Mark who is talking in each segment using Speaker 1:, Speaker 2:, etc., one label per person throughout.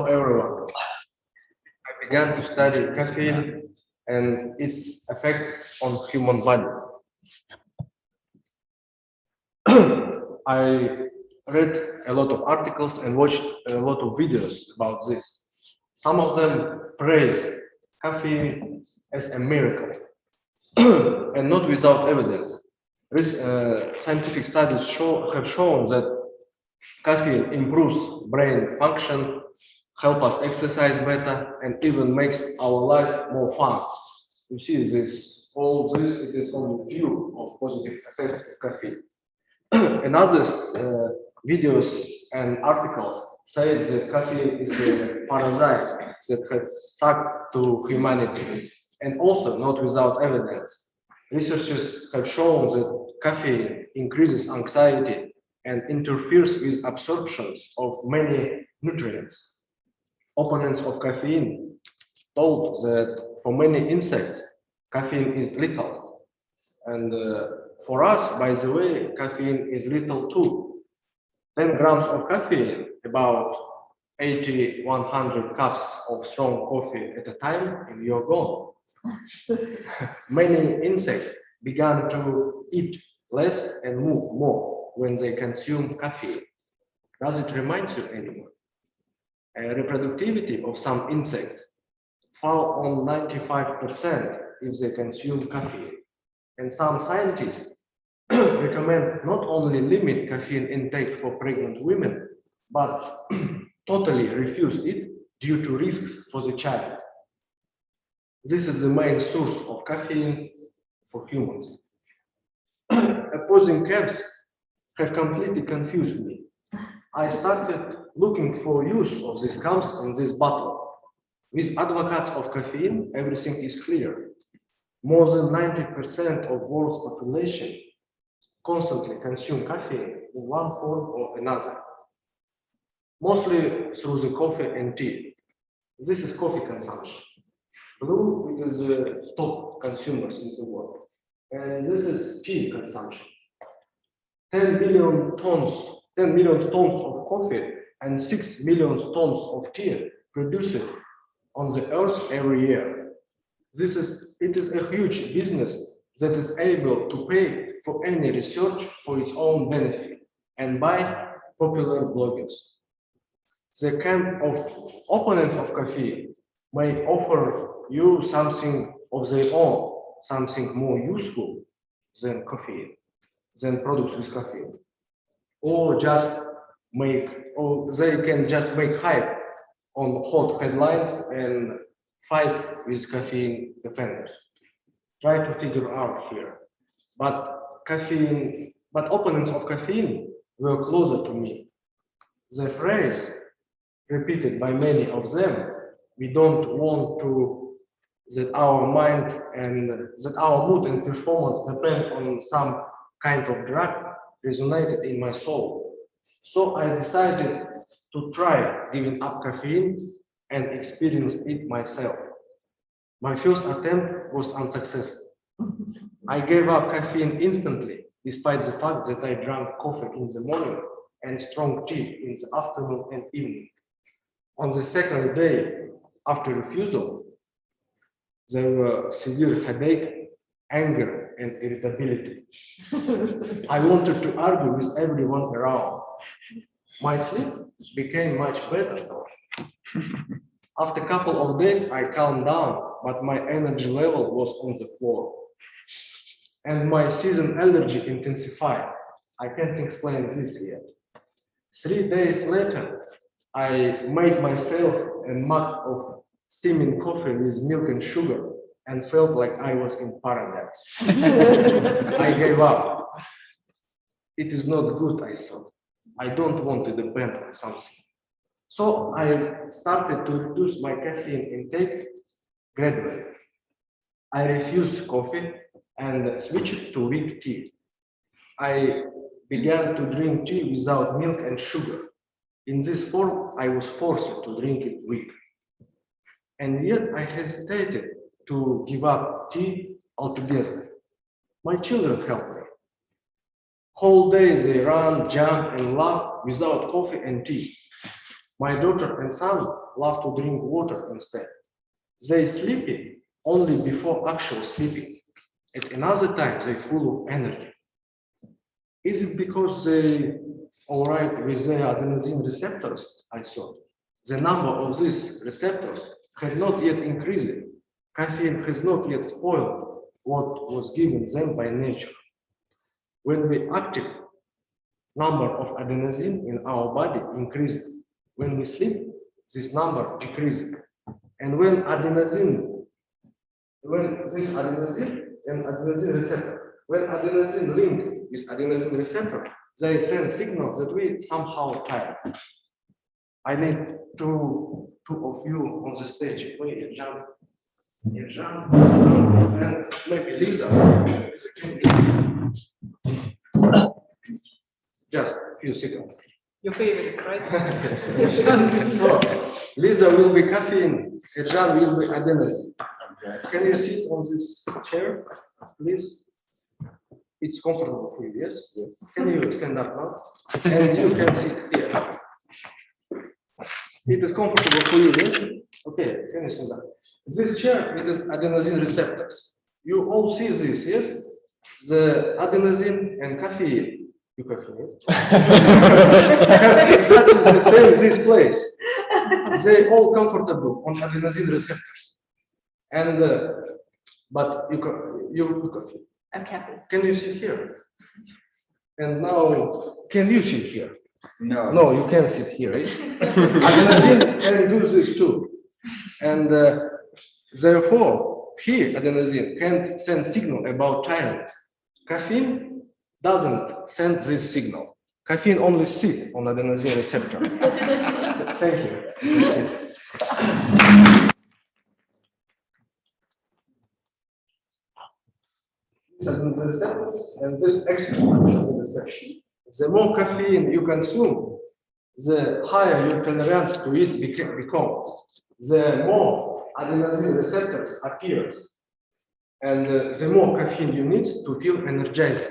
Speaker 1: Everyone. I began to study caffeine and its effects on human body. I read a lot of articles and watched a lot of videos about this. Some of them praise caffeine as a miracle and not without evidence. Scientific studies have shown that caffeine improves brain function, help us exercise better, and even makes our life more fun. You see this, all this, it is only few of positive effects of caffeine. And others, videos and articles say that caffeine is a parasite that has stuck to humanity, and also not without evidence. Researchers have shown that caffeine increases anxiety and interferes with absorptions of many nutrients. Opponents of caffeine told that for many insects, caffeine is lethal. And for us, by the way, caffeine is lethal too. 10 grams of caffeine, about 80, 100 cups of strong coffee at a time, and you're gone. Many insects began to eat less and move more when they consume caffeine. Does it remind you anyone? Reproductivity of some insects fall on 95% if they consume caffeine. And some scientists recommend not only limit caffeine intake for pregnant women, but totally refuse it due to risks for the child. This is the main source of caffeine for humans. Opposing camps have completely confused me. I started looking for use of these camps in this battle. With advocates of caffeine, everything is clear. More than 90% of world's population constantly consume caffeine in one form or another, mostly through the coffee and tea. This is coffee consumption. Blue, it is the top consumers in the world. And this is tea consumption. 10 million tons of coffee and 6 million tons of tea produced on the earth every year. It is a huge business that is able to pay for any research for its own benefit and buy popular bloggers. The camp of opponents of caffeine may offer you something of their own, something more useful than caffeine, than products with caffeine, or they can just make hype on hot headlines and fight with caffeine defenders. Try to figure out here. But opponents of caffeine were closer to me. The phrase repeated by many of them, we don't want to that our mind and that our mood and performance depend on some kind of drug, resonated in my soul. So I decided to try giving up caffeine and experience it myself. My first attempt was unsuccessful. I gave up caffeine instantly, despite the fact that I drank coffee in the morning and strong tea in the afternoon and evening. On the second day after refusal, there were severe headache, anger, and irritability. I wanted to argue with everyone around. My sleep became much better though. After a couple of days, I calmed down, but my energy level was on the floor. And my season allergy intensified. I can't explain this yet. 3 days later, I made myself a mug of steaming coffee with milk and sugar and felt like I was in paradise. I gave up. It is not good, I thought. I don't want to depend on something. So I started to reduce my caffeine intake gradually. I refused coffee and switched to weak tea. I began to drink tea without milk and sugar. In this form, I was forced to drink it weak. And yet I hesitated to give up tea altogether. My children helped me. Whole day they run, jump, and laugh without coffee and tea. My daughter and son love to drink water instead. They sleepy only before actual sleeping. At another time, they full of energy. Is it because they all right with their adenosine receptors? I thought the number of these receptors had not yet increased. Caffeine has not yet spoiled what was given them by nature. When we active, number of adenosine in our body increases. When we sleep, this number decreases. And when this adenosine and adenosine receptor, when adenosine link with adenosine receptor, they send signals that we somehow tired. I need two of you on the stage. Please jump, and maybe Lisa. Just a few seconds.
Speaker 2: Your favorite, right?
Speaker 1: So, Lisa will be caffeine, Erjan will be adenosine. Can you sit on this chair, please? It's comfortable for you, yes? Yes. Can you stand up now? And you can sit here. It is comfortable for you, yes? Okay, can you stand up? This chair, it is adenosine receptors. You all see this, yes? The adenosine and caffeine. You caffeine, yes? Exactly the same this place. They all comfortable on adenosine receptors. And but you coffee.
Speaker 2: I'm Caffeine.
Speaker 1: Can you sit here? And now, can you sit here?
Speaker 3: No.
Speaker 1: No, you can't sit here. Eh? Adenosine can do this too. And therefore, here, adenosine can send signal about tiredness. Caffeine doesn't send this signal. Caffeine only sits on adenosine receptor. Thank you. Adenosine receptors and this extra adenosine receptors. The more caffeine you consume, the higher your tolerance to it becomes. The more adenosine receptors appears, and the more caffeine you need to feel energized.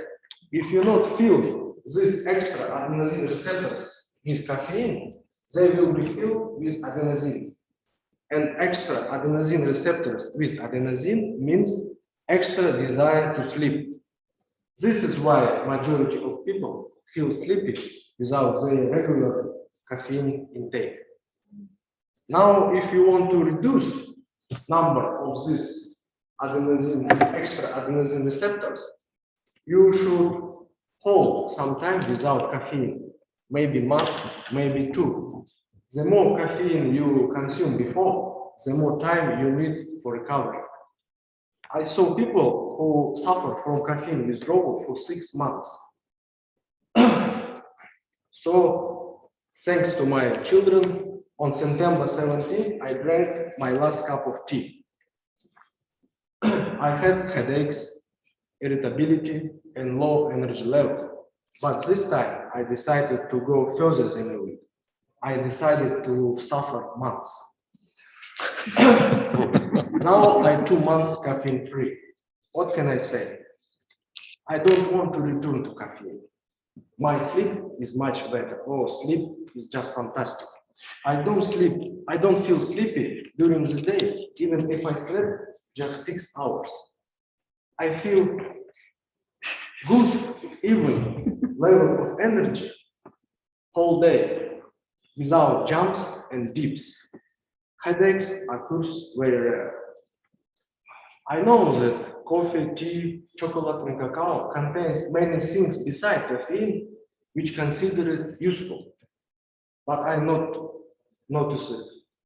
Speaker 1: If you not feel these extra adenosine receptors with caffeine, they will be filled with adenosine. And extra adenosine receptors with adenosine means extra desire to sleep. This is why majority of people feel sleepy without their regular caffeine intake. Now, if you want to reduce number of these extra adenosine receptors, you should hold some time without caffeine, maybe months, maybe 2. The more caffeine you consume before, the more time you need for recovery. I saw people who suffer from caffeine withdrawal for 6 months. So, thanks to my children, on September 17, I drank my last cup of tea. I had headaches, irritability, and low energy level. But this time, I decided to go further than a week. I decided to suffer months. Now I'm 2 months caffeine free. What can I say? I don't want to return to caffeine. My sleep is much better. Oh, sleep is just fantastic. I don't feel sleepy during the day, even if I slept just 6 hours. I feel good, even level of energy whole day without jumps and dips. Headaches occur very rare. I know that coffee, tea, chocolate, and cacao contains many things besides caffeine, which consider it useful. But I not noticed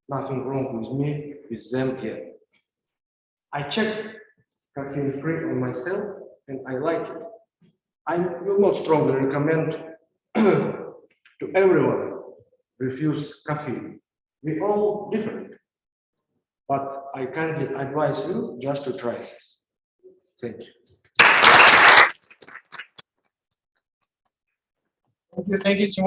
Speaker 1: nothing wrong with me with them yet. I checked caffeine free on myself, and I like it. I will not strongly recommend to everyone refuse caffeine. We all different. But I kindly advise you just to try this. Thank you.
Speaker 3: Thank you so much.